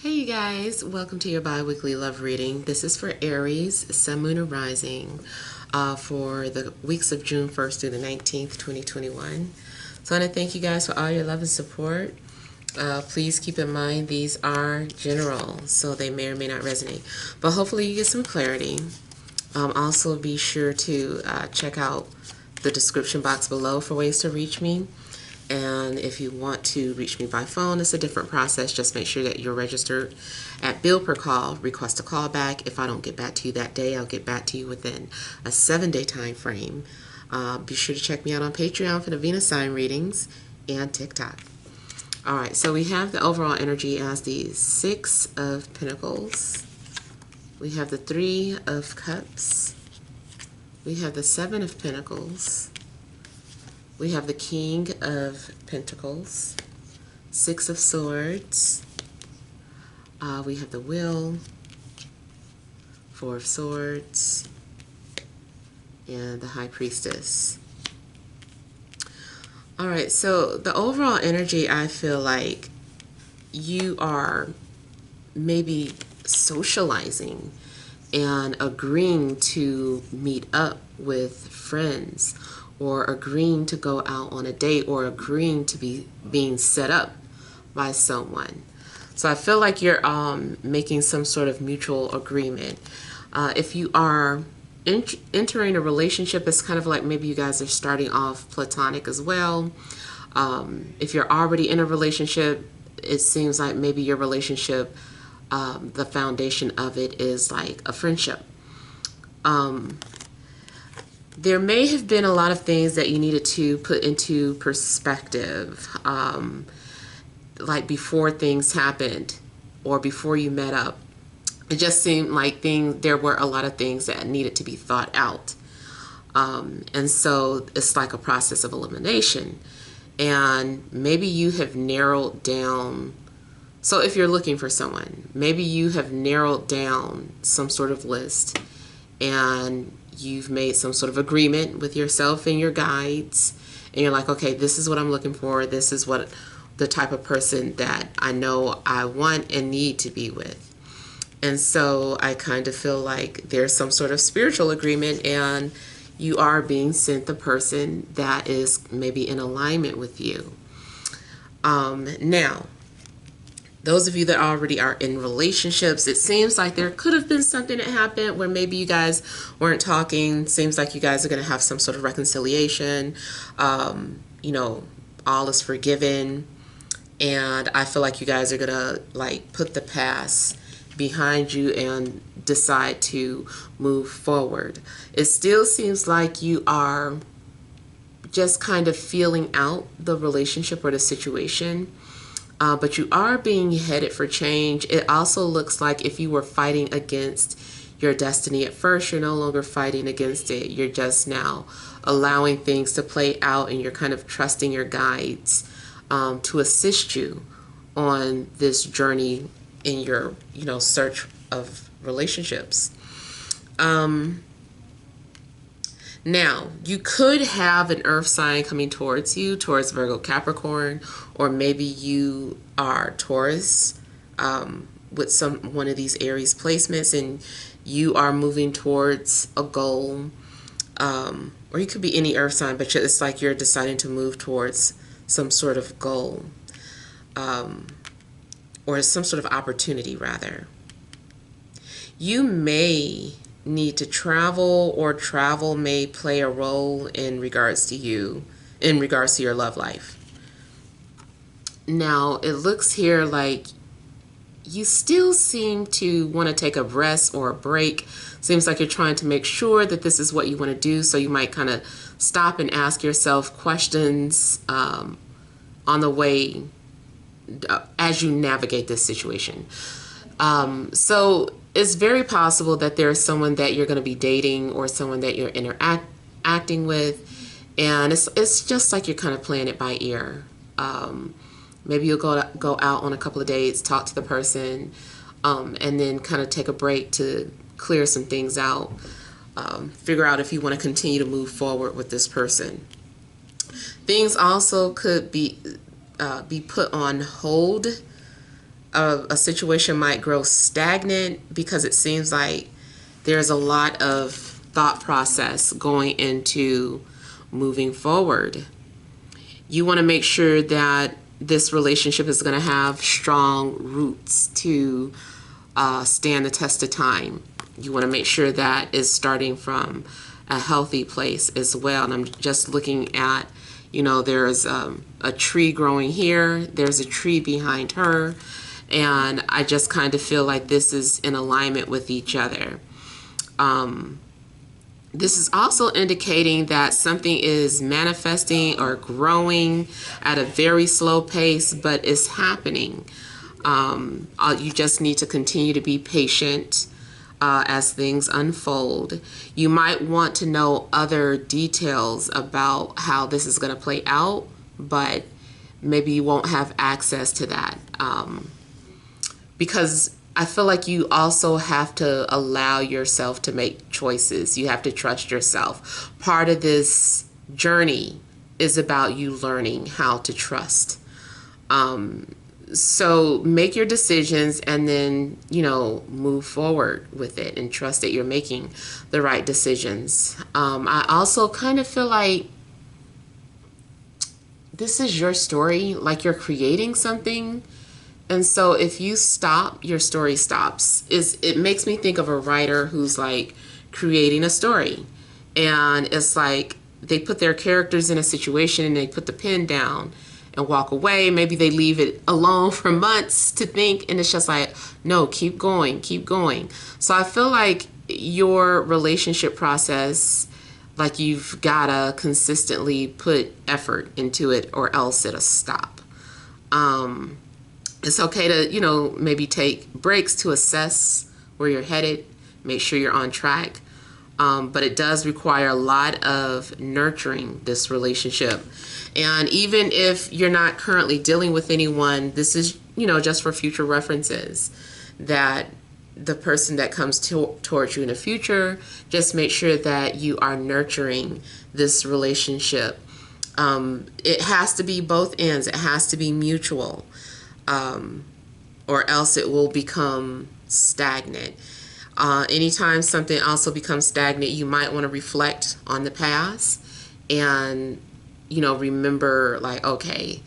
Hey you guys, welcome to your bi-weekly love reading. This is for Aries, Sun, Moon, and Rising for the weeks of June 1st through the 19th, 2021. So I want to thank you guys for all your love and support. Please keep in mind these are general, so they may or may not resonate. But hopefully you get some clarity. Also be sure to check out the description box below for ways to reach me. And if you want to reach me by phone, it's a different process. Just make sure that you're registered at bill per call, request a callback. If I don't get back to you that day, I'll get back to you within a 7-day time frame. Be sure to check me out on Patreon for the Venus sign readings and TikTok. All right, so we have the overall energy as the 6 of Pentacles. We have the 3 of Cups. We have the 7 of Pentacles. We have the King of Pentacles, 6 of Swords. We have the Wheel, 4 of Swords, and the High Priestess. All right, so the overall energy, I feel like you are maybe socializing and agreeing to meet up with friends, or agreeing to go out on a date, or agreeing to be being set up by someone. So I feel like you're making some sort of mutual agreement. If you are entering a relationship, it's kind of like maybe you guys are starting off platonic as well. If you're already in a relationship, it seems like maybe your relationship, the foundation of it is like a friendship. There may have been a lot of things that you needed to put into perspective, like before things happened or before you met up. It just seemed like there were a lot of things that needed to be thought out. And so it's like a process of elimination. And maybe you have narrowed down. So if you're looking for someone, maybe you have narrowed down some sort of list, and you've made some sort of agreement with yourself and your guides, and you're like, okay, this is what I'm looking for. This is what the type of person that I know I want and need to be with. And so I kind of feel like there's some sort of spiritual agreement, and you are being sent the person that is maybe in alignment with you. Now, those of you that already are in relationships, it seems like there could have been something that happened where maybe you guys weren't talking. Seems like you guys are going to have some sort of reconciliation. You know, all is forgiven. And I feel like you guys are going to like put the past behind you and decide to move forward. It still seems like you are just kind of feeling out the relationship or the situation. But you are being headed for change. It also looks like if you were fighting against your destiny at first, you're no longer fighting against it. You're just now allowing things to play out, and you're kind of trusting your guides to assist you on this journey in your, search of relationships. Now, you could have an earth sign coming towards you, towards Virgo, Capricorn, or maybe you are Taurus with one of these Aries placements, and you are moving towards a goal. Or you could be any earth sign, but it's like you're deciding to move towards some sort of goal, or some sort of opportunity, rather. You may need to travel, or travel may play a role in regards to you, in regards to your love life. Now, it looks here like you still seem to want to take a rest or a break. Seems like you're trying to make sure that this is what you want to do, so you might kind of stop and ask yourself questions on the way as you navigate this situation. So it's very possible that there's someone that you're going to be dating, or someone that you're interacting with, and it's just like you're kind of playing it by ear. Maybe you'll go out on a couple of dates, talk to the person, and then kind of take a break to clear some things out, figure out if you want to continue to move forward with this person. Things also could be put on hold a situation might grow stagnant because it seems like there's a lot of thought process going into moving forward. You want to make sure that this relationship is going to have strong roots to stand the test of time. You want to make sure that it's starting from a healthy place as well. And I'm just looking at, you know, there's a tree growing here, there's a tree behind her, and I just kind of feel like this is in alignment with each other. This is also indicating that something is manifesting or growing at a very slow pace, but it's happening. You just need to continue to be patient as things unfold. You might want to know other details about how this is going to play out, but maybe you won't have access to that. Because I feel like you also have to allow yourself to make choices. You have to trust yourself. Part of this journey is about you learning how to trust. So make your decisions and then, you know, move forward with it and trust that you're making the right decisions. I also kind of feel like this is your story, like you're creating something. And so if you stop, your story stops. It makes me think of a writer who's like creating a story. And it's like they put their characters in a situation and they put the pen down and walk away. Maybe they leave it alone for months to think. And it's just like, no, keep going, keep going. So I feel like your relationship process, like you've got to consistently put effort into it or else it'll stop. It's okay to, you know, maybe take breaks to assess where you're headed, make sure you're on track. But it does require a lot of nurturing this relationship. And even if you're not currently dealing with anyone, this is, you know, just for future references, that the person that comes towards you in the future, just make sure that you are nurturing this relationship. It has to be both ends. It has to be mutual. Or else it will become stagnant. Anytime something also becomes stagnant, you might want to reflect on the past and, you know, remember like, okay,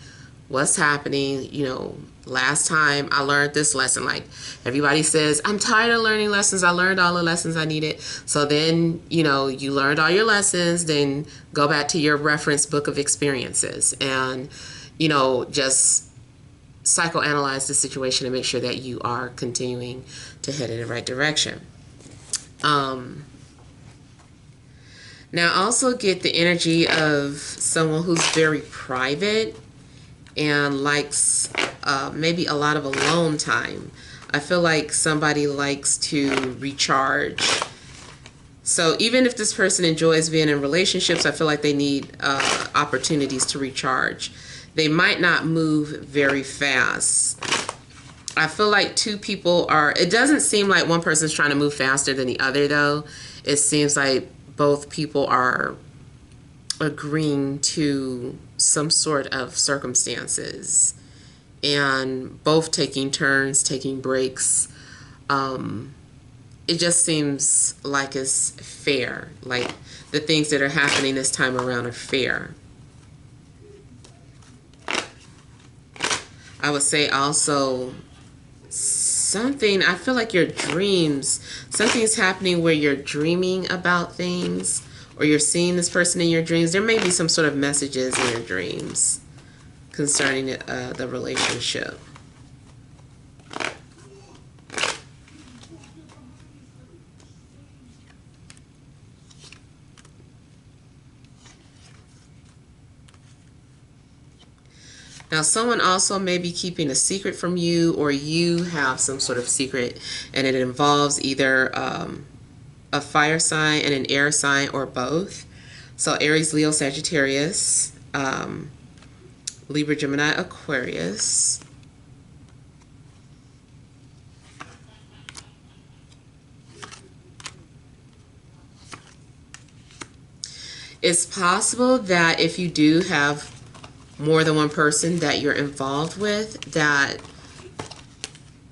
what's happening? You know, last time I learned this lesson. Like everybody says, I'm tired of learning lessons. I learned all the lessons I needed. So then, you know, you learned all your lessons, then go back to your reference book of experiences and, you know, just psychoanalyze the situation and make sure that you are continuing to head in the right direction. Now also get the energy of someone who's very private and likes maybe a lot of alone time. I feel like somebody likes to recharge. So even if this person enjoys being in relationships, I feel like they need opportunities to recharge. They might not move very fast. I feel like two people are, it doesn't seem like one person's trying to move faster than the other though. It seems like both people are agreeing to some sort of circumstances and both taking turns, taking breaks. It just seems like it's fair. Like the things that are happening this time around are fair. I would say also something, I feel like your dreams, something is happening where you're dreaming about things or you're seeing this person in your dreams. There may be some sort of messages in your dreams concerning the relationship. Now, someone also may be keeping a secret from you, or you have some sort of secret, and it involves either a fire sign and an air sign, or both. So Aries, Leo, Sagittarius, Libra, Gemini, Aquarius. It's possible that if you do have more than one person that you're involved with, that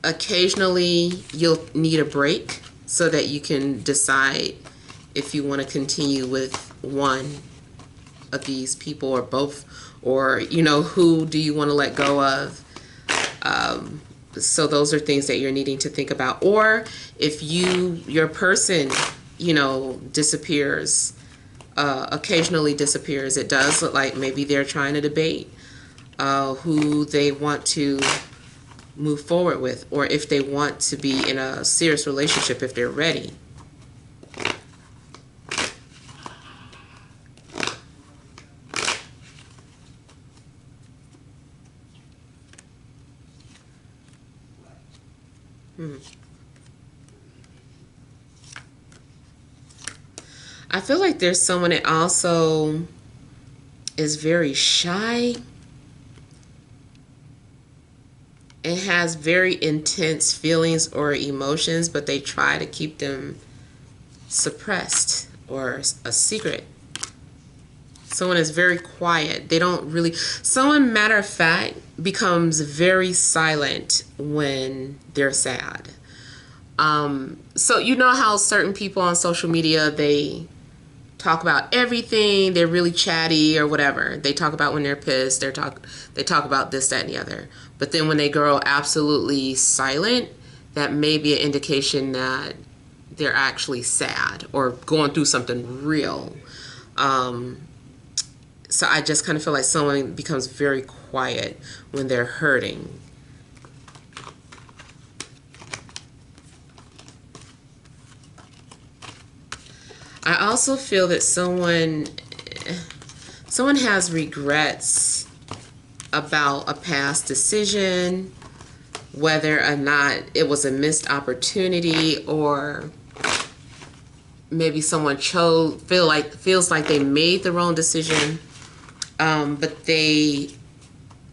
occasionally you'll need a break so that you can decide if you want to continue with one of these people or both, or who do you want to let go of. So those are things that you're needing to think about. Or if your person disappears, occasionally disappears, it does look like maybe they're trying to debate who they want to move forward with, or if they want to be in a serious relationship, if they're ready. I feel like there's someone that also is very shy and has very intense feelings or emotions, but they try to keep them suppressed or a secret. Someone is very quiet. They don't really... Someone, matter of fact, becomes very silent when they're sad. So you know how certain people on social media, they talk about everything. They're really chatty or whatever. They talk about when they're pissed. They talk about this, that, and the other. But then when they go absolutely silent, that may be an indication that they're actually sad or going through something real. So I just kind of feel like someone becomes very quiet when they're hurting. I also feel that someone has regrets about a past decision, whether or not it was a missed opportunity, or maybe someone feels like they made the wrong decision, but they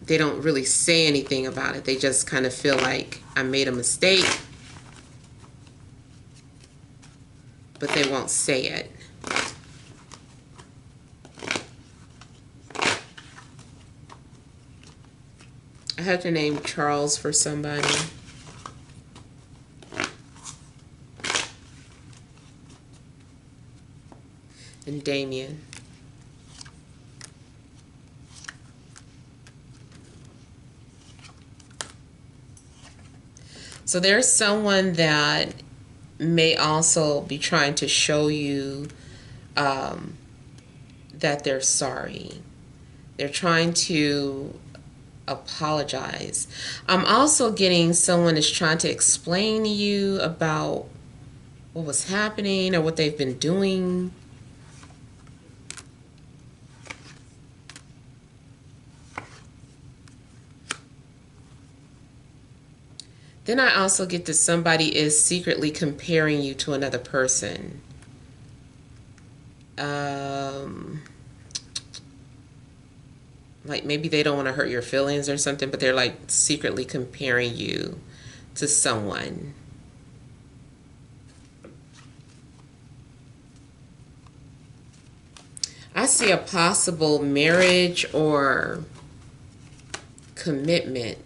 don't really say anything about it. They just kind of feel like, I made a mistake, but they won't say it. I have the name Charles for somebody. And Damien. So there's someone that may also be trying to show you that they're sorry. They're trying to apologize. I'm also getting someone is trying to explain to you about what was happening or what they've been doing. Then I also get that somebody is secretly comparing you to another person. Like maybe they don't want to hurt your feelings or something, but they're like secretly comparing you to someone. I see a possible marriage or commitment.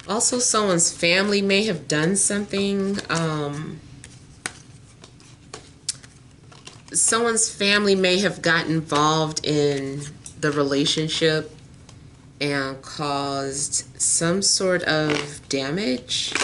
Also, someone's family may have done something. Someone's family may have got involved in the relationship and caused some sort of damage.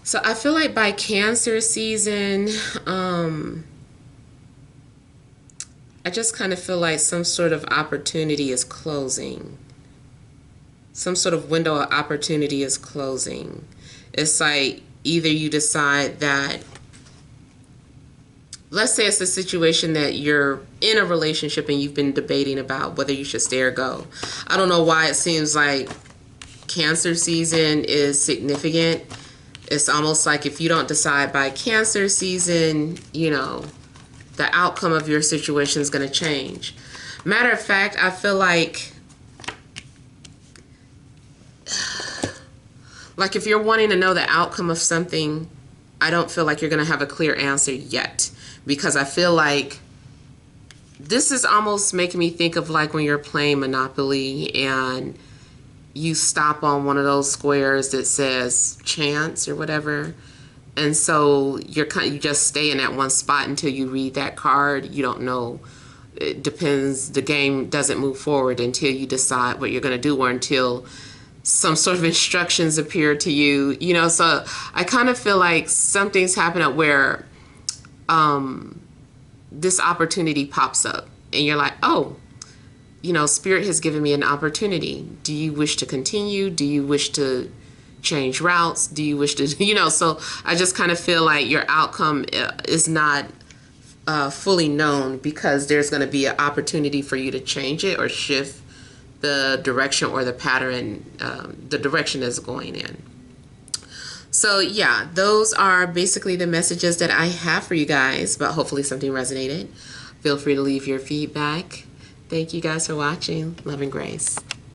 So I feel like by Cancer season, I just kind of feel like some sort of opportunity is closing. Some sort of window of opportunity is closing. It's like either you decide that, let's say it's a situation that you're in a relationship and you've been debating about whether you should stay or go. I don't know why it seems like Cancer season is significant. It's almost like if you don't decide by Cancer season, you know, the outcome of your situation is going to change. Matter of fact, I feel like if you're wanting to know the outcome of something, I don't feel like you're going to have a clear answer yet, because I feel like this is almost making me think of like when you're playing Monopoly and you stop on one of those squares that says chance or whatever, and so you just stay in that one spot until you read that card. You don't know. It depends. The game doesn't move forward until you decide what you're going to do, or until some sort of instructions appear to you. You know, so I kind of feel like something's happening where this opportunity pops up and you're like, oh, you know, Spirit has given me an opportunity. Do you wish to continue? Do you wish to change routes? Do you wish to, you know, so I just kind of feel like your outcome is not fully known, because there's going to be an opportunity for you to change it or shift the direction or the pattern, the direction is going in. So yeah, those are basically the messages that I have for you guys, but hopefully something resonated. Feel free to leave your feedback. Thank you guys for watching. Love and grace.